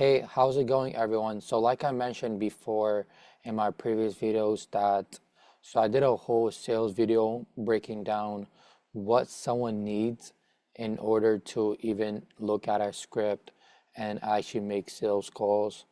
Hey, how's it going, everyone? So, like I mentioned before in my previous videos, I did a whole sales video breaking down what someone needs in order to even look at a script and actually make sales calls.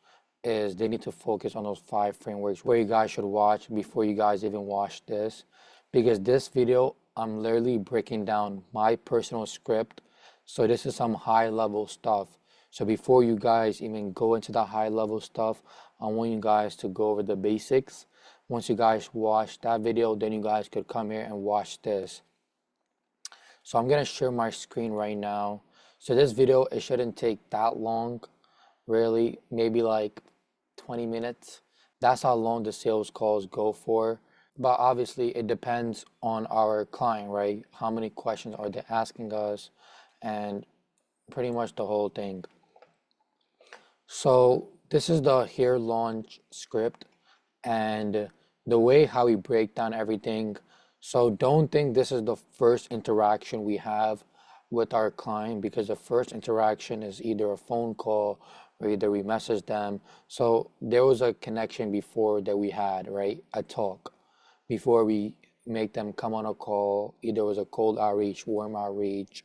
Is they need to focus on those five frameworks where you guys should watch before you guys even watch this, because this video I'm literally breaking down my personal script. So this is some high level stuff. So before you guys even go into the high level stuff, I want you guys to go over the basics. Once you guys watch that video, then you guys could come here and watch this. So I'm gonna share my screen right now. So this video, it shouldn't take that long, really, maybe like 20 minutes. That's how long the sales calls go for. But obviously it depends on our client, right? How many questions are they asking us and pretty much the whole thing. So this is the here launch script and the way how we break down everything. So don't think this is the first interaction we have with our client, because the first interaction is either a phone call or either we message them. So there was a connection before that we had, right? A talk before we make them come on a call. Either it was a cold outreach, warm outreach,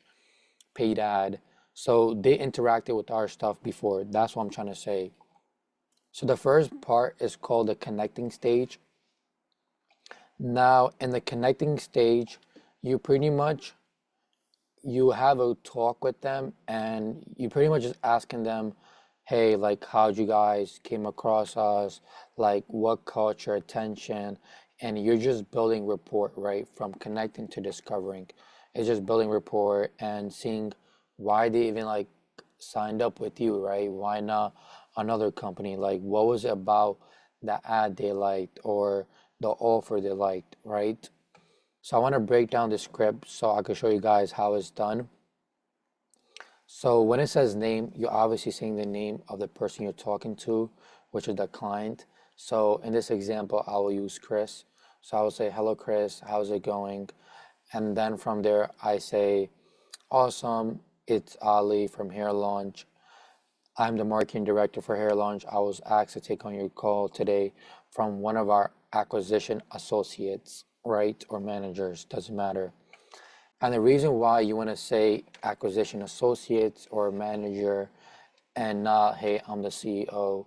paid ad. So they interacted with our stuff before. That's what I'm trying to say. So the first part is called the connecting stage. Now in the connecting stage, you pretty much you have a talk with them and you pretty much just asking them, hey, like how'd you guys came across us, like what caught your attention, and you're just building rapport, right? From connecting to discovering. It's just building rapport and seeing why they even like signed up with you, right? Why not another company? Like what was it about the ad they liked or the offer they liked, right? So I want to break down the script so I can show you guys how it's done. So when it says name, you're obviously saying the name of the person you're talking to, which is the client. So in this example, I will use Chris. So I will say, hello, Chris, how's it going? And then from there, I say, awesome, it's Ali from Hair Launch. I'm the marketing director for Hair Launch. I was asked to take on your call today from one of our acquisition associates, right? Or managers, doesn't matter. And the reason why you want to say acquisition associates or manager and not, hey, I'm the CEO,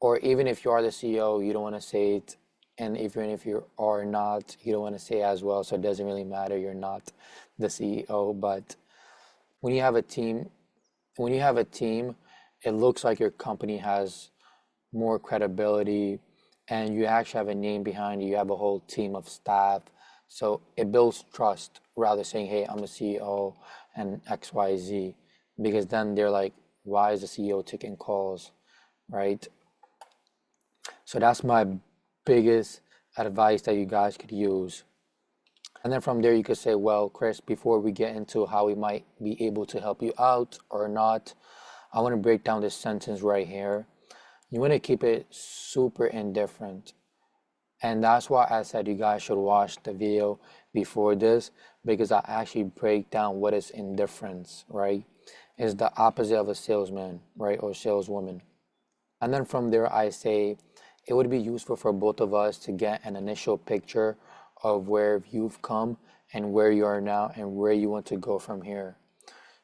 or even if you are the CEO, you don't want to say it. And even if you are not, you don't want to say it as well. So it doesn't really matter. You're not the CEO. But when you have a team, when you have a team, it looks like your company has more credibility and you actually have a name behind you. You have a whole team of staff. So it builds trust rather saying, hey, I'm the CEO and XYZ, because then they're like, why is the CEO taking calls, right? So that's my biggest advice that you guys could use. And then from there, you could say, well, Chris, before we get into how we might be able to help you out or not, I want to break down this sentence right here. You want to keep it super indifferent. And that's why I said you guys should watch the video before this, because I actually break down what is indifference, right? It's the opposite of a salesman, right? Or saleswoman. And then from there, I say it would be useful for both of us to get an initial picture of where you've come and where you are now and where you want to go from here.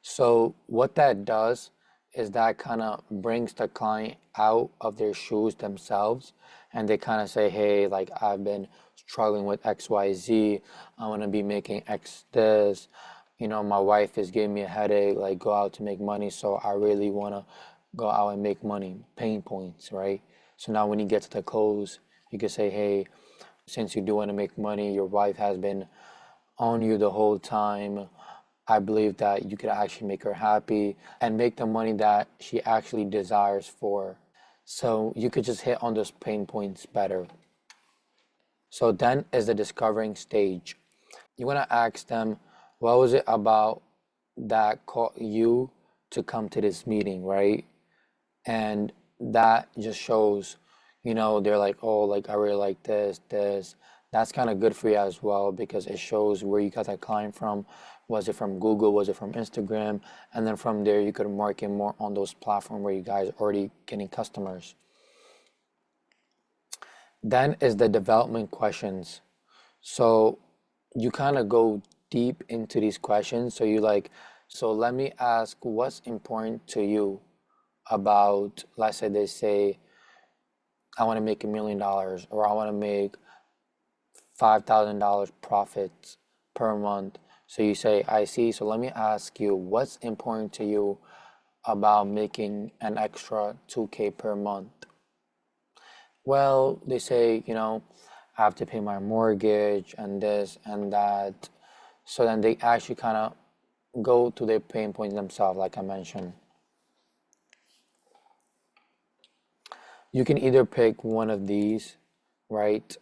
So what that does is that kind of brings the client out of their shoes themselves, and they kind of say, hey, like I've been struggling with XYZ. I want to be making X this. You know, my wife is giving me a headache, like go out to make money. So I really want to go out and make money, pain points, right? So now when you get to the close, you can say, hey, since you do want to make money, your wife has been on you the whole time. I believe that you could actually make her happy and make the money that she actually desires for. So you could just hit on those pain points better. So then is the discovering stage. You want to ask them, what was it about that caught you to come to this meeting, right? And that just shows, you know, they're like, oh, like I really like this. That's kind of good for you as well, because it shows where you got that client from, Was it from Google? Was it from Instagram? And then from there, you could market more on those platforms where you guys are already getting customers. Then is the development questions. So you kind of go deep into these questions. So you like, so let me ask what's important to you about, let's say they say, I want to make $1 million or I want to make $5,000 profits per month. So you say, I see. So let me ask you, what's important to you about making an extra 2K per month? Well, they say, I have to pay my mortgage and this and that. So then they actually kind of go to their pain points themselves, like I mentioned. You can either pick one of these, right?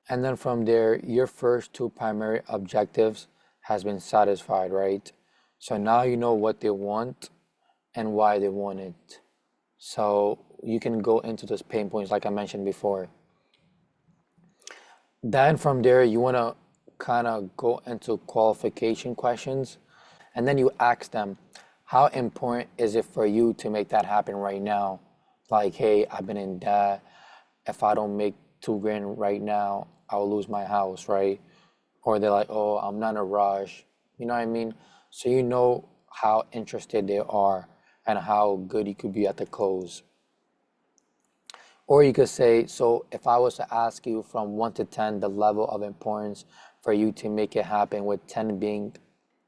And then from there, your first two primary objectives has been satisfied, right? So now you know what they want and why they want it. So you can go into those pain points like I mentioned before. Then from there, you want to kind of go into qualification questions, and then you ask them, how important is it for you to make that happen right now? Like, hey, I've been in debt. If I don't make 2 grand right now, I'll lose my house, right? Or they're like, oh, I'm not in a rush. You know what I mean? So you know how interested they are and how good you could be at the close. Or you could say, so if I was to ask you from 1 to 10, the level of importance for you to make it happen, with 10 being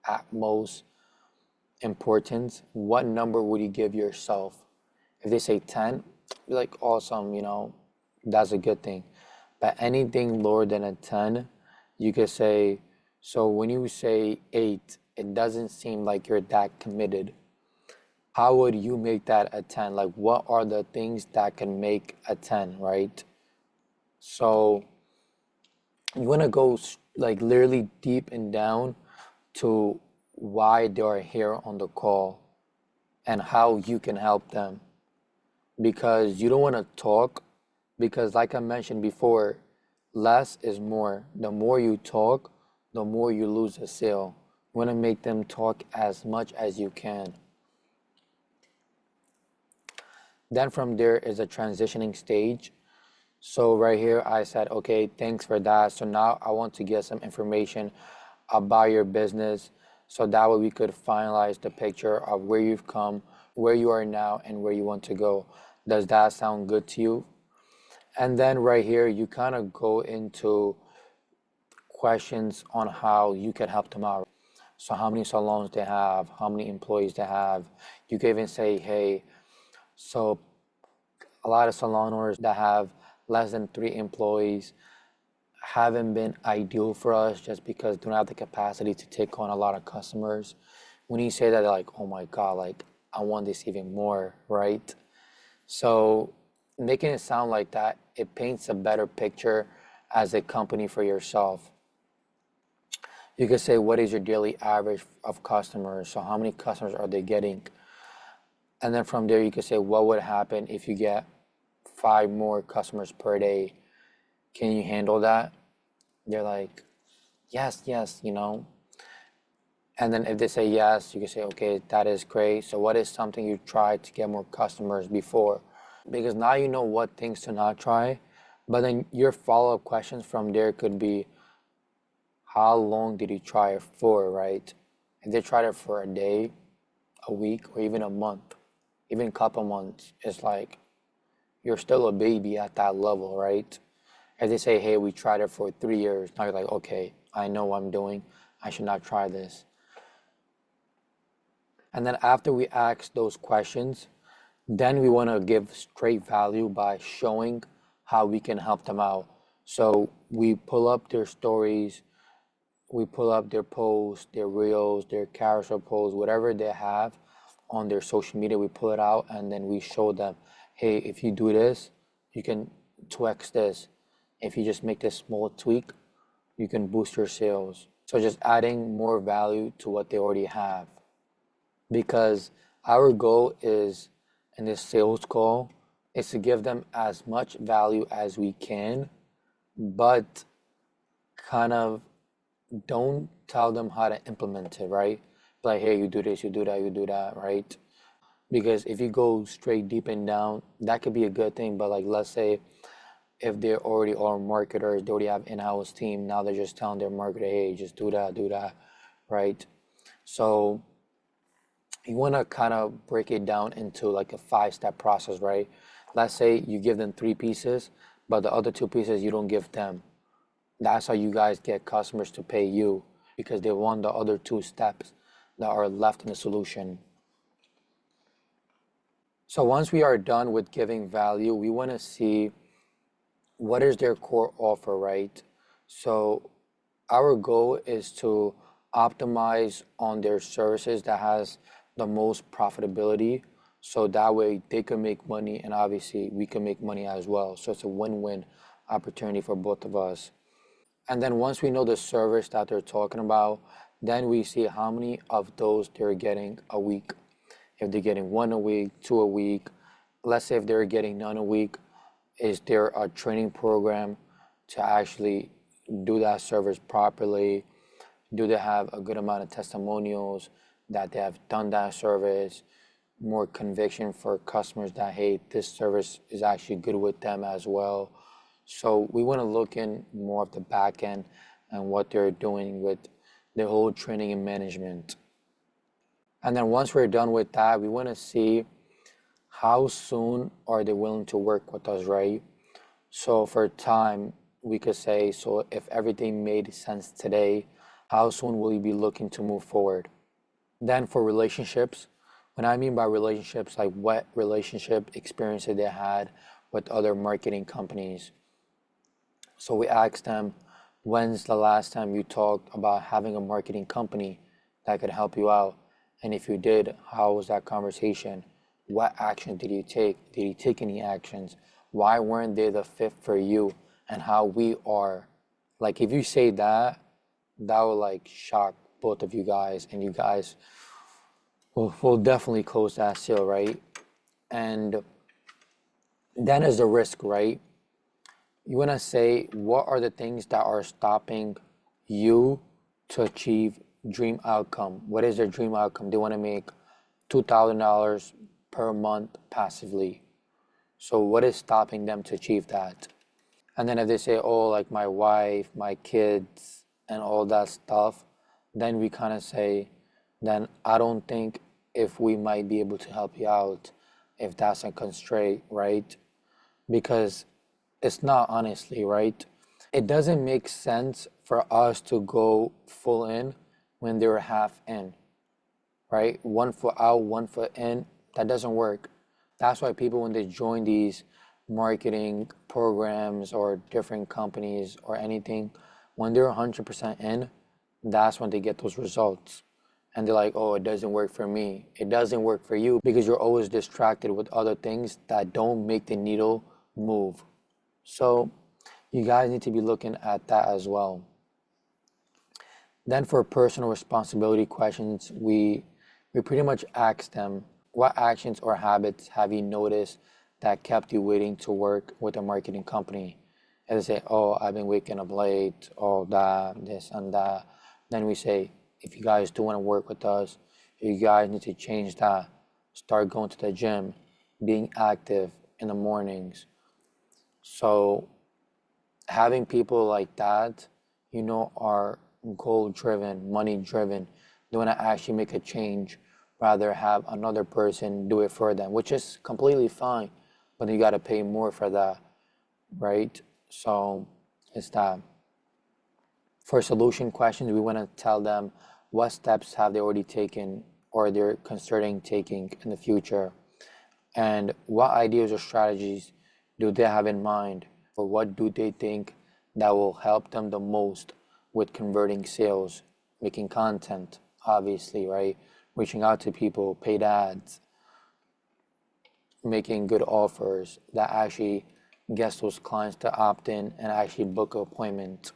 at most important, what number would you give yourself? If they say 10, be like, awesome, that's a good thing. But anything lower than a 10, you could say, so when you say 8, it doesn't seem like you're that committed. How would you make that a 10? Like, what are the things that can make a 10, right? So you want to go like literally deep and down to why they are here on the call and how you can help them. Because you don't want to talk, because like I mentioned before, less is more. The more you talk, the more you lose a sale. You want to make them talk as much as you can. Then from there is a transitioning stage. So right here, I said, okay, thanks for that. So now I want to get some information about your business. So that way we could finalize the picture of where you've come, where you are now, and where you want to go. Does that sound good to you? And then right here, you kind of go into questions on how you can help them out. So how many salons they have, how many employees they have. You can even say, hey, so a lot of salon owners that have less than 3 employees haven't been ideal for us just because they don't have the capacity to take on a lot of customers. When you say that, they're like, oh my God, like I want this even more, right? So making it sound like that, it paints a better picture as a company for yourself. You could say, what is your daily average of customers? So how many customers are they getting? And then from there, you could say, what would happen if you get 5 more customers per day? Can you handle that? They're like, yes, yes. And then if they say yes, you can say, okay, that is great. So what is something you tried to get more customers before? Because now you know what things to not try. But then your follow-up questions from there could be, how long did you try it for, right? If they tried it for a day, a week, or even a month, even a couple months, it's like you're still a baby at that level, right? If they say, hey, we tried it for 3 years, now you're like, okay, I know what I'm doing. I should not try this. And then after we ask those questions, then we want to give straight value by showing how we can help them out. So we pull up their stories, we pull up their posts, their reels, their carousel posts, whatever they have on their social media, we pull it out and then we show them, hey, if you do this, you can 2x this. If you just make this small tweak, you can boost your sales. So just adding more value to what they already have. Because our goal is in this sales call is to give them as much value as we can, but kind of don't tell them how to implement it, right? Like, hey, you do this, you do that, you do that, right? Because if you go straight deep and down, that could be a good thing. But like, let's say if they already are marketers, they already have in-house team. Now they're just telling their marketer, hey, just do that, right? So you want to kind of break it down into like a 5-step process, right? Let's say you give them 3 pieces, but the other 2 pieces you don't give them. That's how you guys get customers to pay you because they want the other 2 steps that are left in the solution. So once we are done with giving value, we want to see what is their core offer, right? So our goal is to optimize on their services that has the most profitability so that way they can make money and obviously we can make money as well. So it's a win-win opportunity for both of us. And then once we know the service that they're talking about, then we see how many of those they're getting a week. If they're getting 1 a week, 2 a week, let's say if they're getting none a week, is there a training program to actually do that service properly? Do they have a good amount of testimonials that they have done that service? More conviction for customers that, hey, this service is actually good with them as well. So we want to look in more of the back end and what they're doing with the whole training and management. And then once we're done with that, we want to see how soon are they willing to work with us, right? So for time, we could say, so if everything made sense today, how soon will you be looking to move forward? Then for relationships, when I mean by relationships, like what relationship experiences they had with other marketing companies. So we asked them, when's the last time you talked about having a marketing company that could help you out? And if you did, how was that conversation? What action did you take? Did you take any actions? Why weren't they the fit for you and how we are? Like if you say that, that will like shock both of you guys and you guys will definitely close that sale, right? And then is the risk, right? You want to say, what are the things that are stopping you to achieve dream outcome? What is their dream outcome? They want to make $2,000 per month passively. So what is stopping them to achieve that? And then if they say, oh, like my wife, my kids, and all that stuff, then we kind of say, then I don't think if we might be able to help you out if that's a constraint, right? Because it's not, honestly, right? It doesn't make sense for us to go full in when they're half in, right? 1 foot out, 1 foot in, that doesn't work. That's why people, when they join these marketing programs or different companies or anything, when they're 100% in, that's when they get those results. And they're like, oh, it doesn't work for me. It doesn't work for you because you're always distracted with other things that don't make the needle move. So you guys need to be looking at that as well. Then for personal responsibility questions, we pretty much ask them, what actions or habits have you noticed that kept you waiting to work with a marketing company? And they say, oh, I've been waking up late, all that, this and that. Then we say, if you guys do want to work with us, you guys need to change that. Start going to the gym, being active in the mornings. So having people like that, are goal driven, money driven, they want to actually make a change, rather have another person do it for them, which is completely fine, but you got to pay more for that, right? So it's that. For solution questions, we want to tell them what steps have they already taken or they're considering taking in the future, and what ideas or strategies do they have in mind, or what do they think that will help them the most with converting sales, making content, obviously, right? Reaching out to people, paid ads, making good offers that actually gets those clients to opt in and actually book an appointment.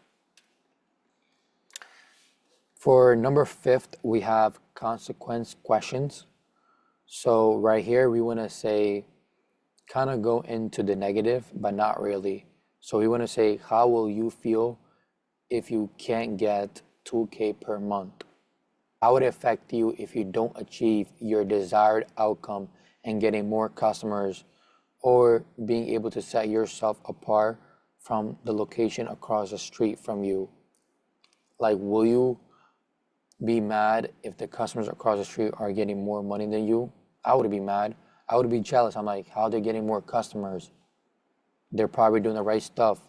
For number 5, we have consequence questions. So right here, we want to say, kind of go into the negative, but not really. So we want to say, how will you feel if you can't get 2K per month. How would it affect you if you don't achieve your desired outcome and getting more customers or being able to set yourself apart from the location across the street from you? Like, will you be mad if the customers across the street are getting more money than you? I would be mad. I would be jealous. I'm like, how they're getting more customers? They're probably doing the right stuff.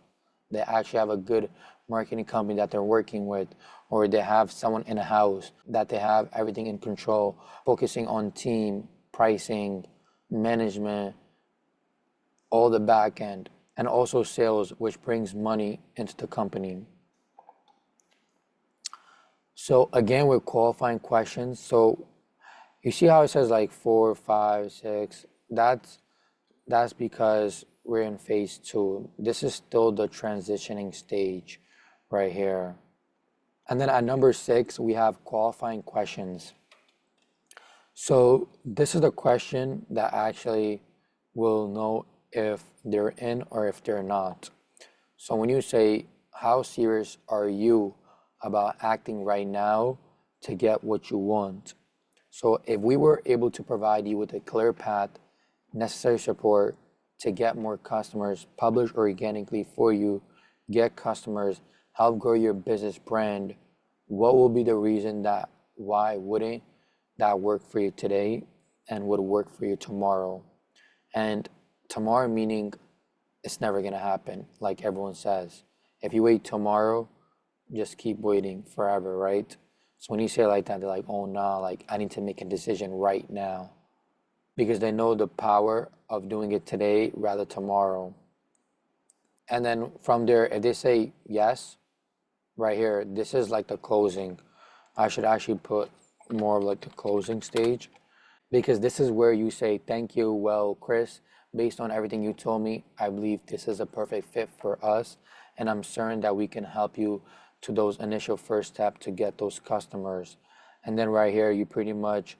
They actually have a good marketing company that they're working with, or they have someone in a house that they have everything in control, focusing on team, pricing, management, all the back end, and also sales, which brings money into the company. So again, with qualifying questions, so you see how it says like 4, 5, 6? That's because we're in phase 2. This is still the transitioning stage right here. And then at number 6, we have qualifying questions. So this is the question that actually will know if they're in or if they're not. So when you say, how serious are you about acting right now to get what you want? So if we were able to provide you with a clear path, necessary support to get more customers, publish organically for you, get customers, help grow your business brand, what will be the reason that why wouldn't that work for you today and would work for you tomorrow? And tomorrow meaning it's never gonna happen, like everyone says. If you wait tomorrow, just keep waiting forever, right? So when you say it like that, they're like, oh nah, like I need to make a decision right now. Because they know the power of doing it today rather tomorrow. And then from there, if they say yes, right here, this is like the closing. I should actually put more of like the closing stage, because this is where you say, thank you, well, Chris, based on everything you told me, I believe this is a perfect fit for us, and I'm certain that we can help you to those initial first step to get those customers. And then right here, you pretty much,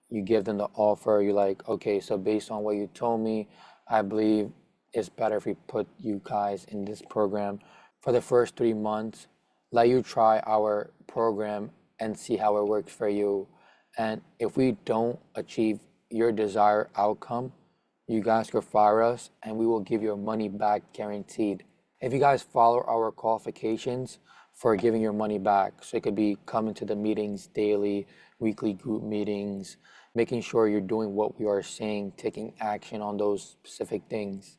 you give them the offer. You're like, okay, so based on what you told me, I believe it's better if we put you guys in this program for the first 3 months, let you try our program and see how it works for you. And if we don't achieve your desired outcome, you guys could fire us and we will give your money back guaranteed. If you guys follow our qualifications for giving your money back, so it could be coming to the meetings daily, weekly group meetings, making sure you're doing what we are saying, taking action on those specific things.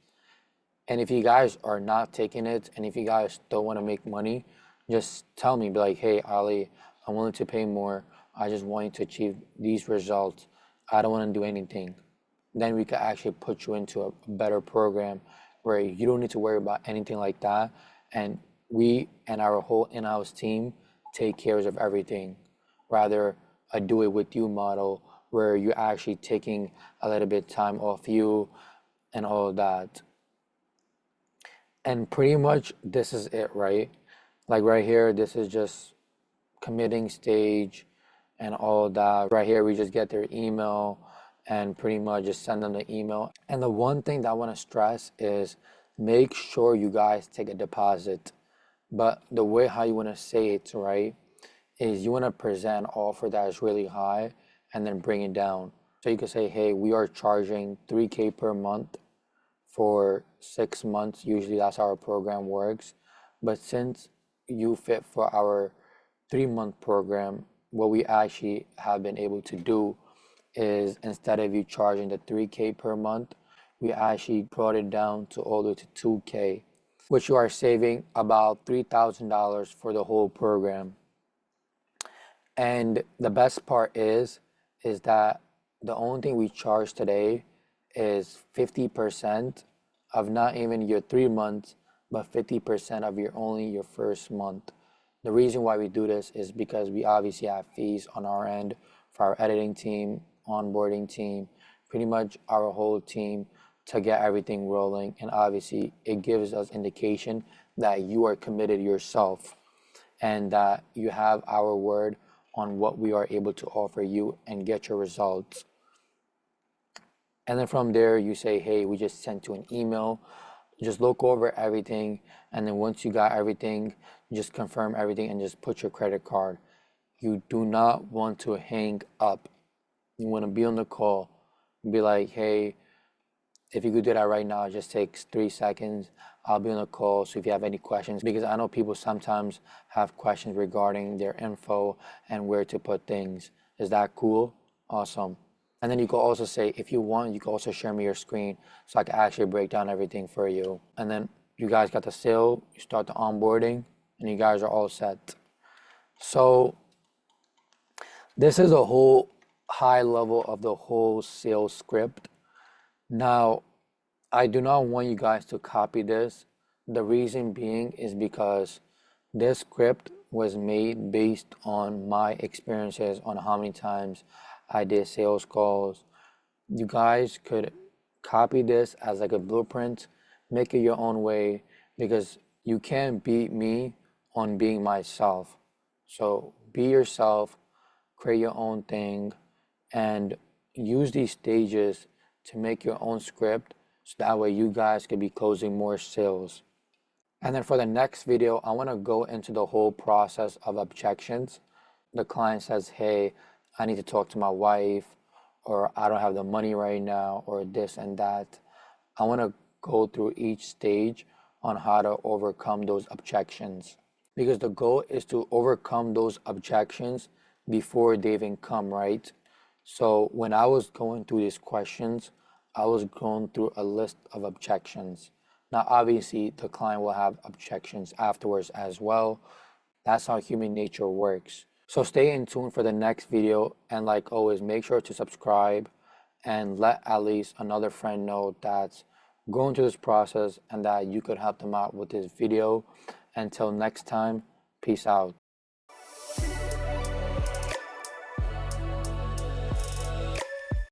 And if you guys are not taking it, and if you guys don't want to make money, just tell me, be like, hey, Ali, I'm willing to pay more. I just want you to achieve these results. I don't want to do anything. Then we could actually put you into a better program where you don't need to worry about anything like that. And we and our whole in-house team take care of everything. Rather, a do it with you model where you're actually taking a little bit of time off you and all of that. And pretty much this is it, right? Like right here, this is just committing stage and all of that. Right here, we just get their email and pretty much just send them the email. And the one thing that I want to stress is make sure you guys take a deposit. But the way how you want to say it, right, is you want to present an offer that is really high and then bring it down. So you can say, hey, we are charging 3K per month for 6 months. Usually that's how our program works. But since you fit for our 3-month program, what we actually have been able to do is instead of you charging the 3K per month, we actually brought it down to all the way to 2K, which you are saving about $3,000 for the whole program. And the best part is that the only thing we charge today is 50% of not even your 3 months, but 50% of your first month. The reason why we do this is because we obviously have fees on our end for our editing team, onboarding team, pretty much our whole team to get everything rolling. And obviously it gives us indication that you are committed yourself and that you have our word on what we are able to offer you and get your results. And then from there you say, hey, we just sent you an email, just look over everything, and then once you got everything, just confirm everything and just put your credit card. You do not want to hang up. You want to be on the call, be like, hey, if you could do that right now, it just takes 3 seconds. I'll be on the call. So if you have any questions, because I know people sometimes have questions regarding their info and where to put things. Is that cool? Awesome. And then you can also say, if you want, you can also share me your screen so I can actually break down everything for you. And then you guys got the sale, you start the onboarding, and you guys are all set. So this is a whole high level of the whole sales script. Now, I do not want you guys to copy this. The reason being is because this script was made based on my experiences on how many times I did sales calls. You guys could copy this as like a blueprint, make it your own way, because you can't beat me on being myself. So be yourself, create your own thing, and use these stages to make your own script so that way you guys could be closing more sales. And then for the next video, I want to go into the whole process of objections. The client says, hey, I need to talk to my wife, or I don't have the money right now, or this and that. I want to go through each stage on how to overcome those objections, because the goal is to overcome those objections before they even come, right? So when I was going through these questions, I was going through a list of objections. Now, obviously, the client will have objections afterwards as well. That's how human nature works. So stay in tune for the next video, and like always, make sure to subscribe and let at least another friend know that's going through this process and that you could help them out with this video. Until next time, peace out.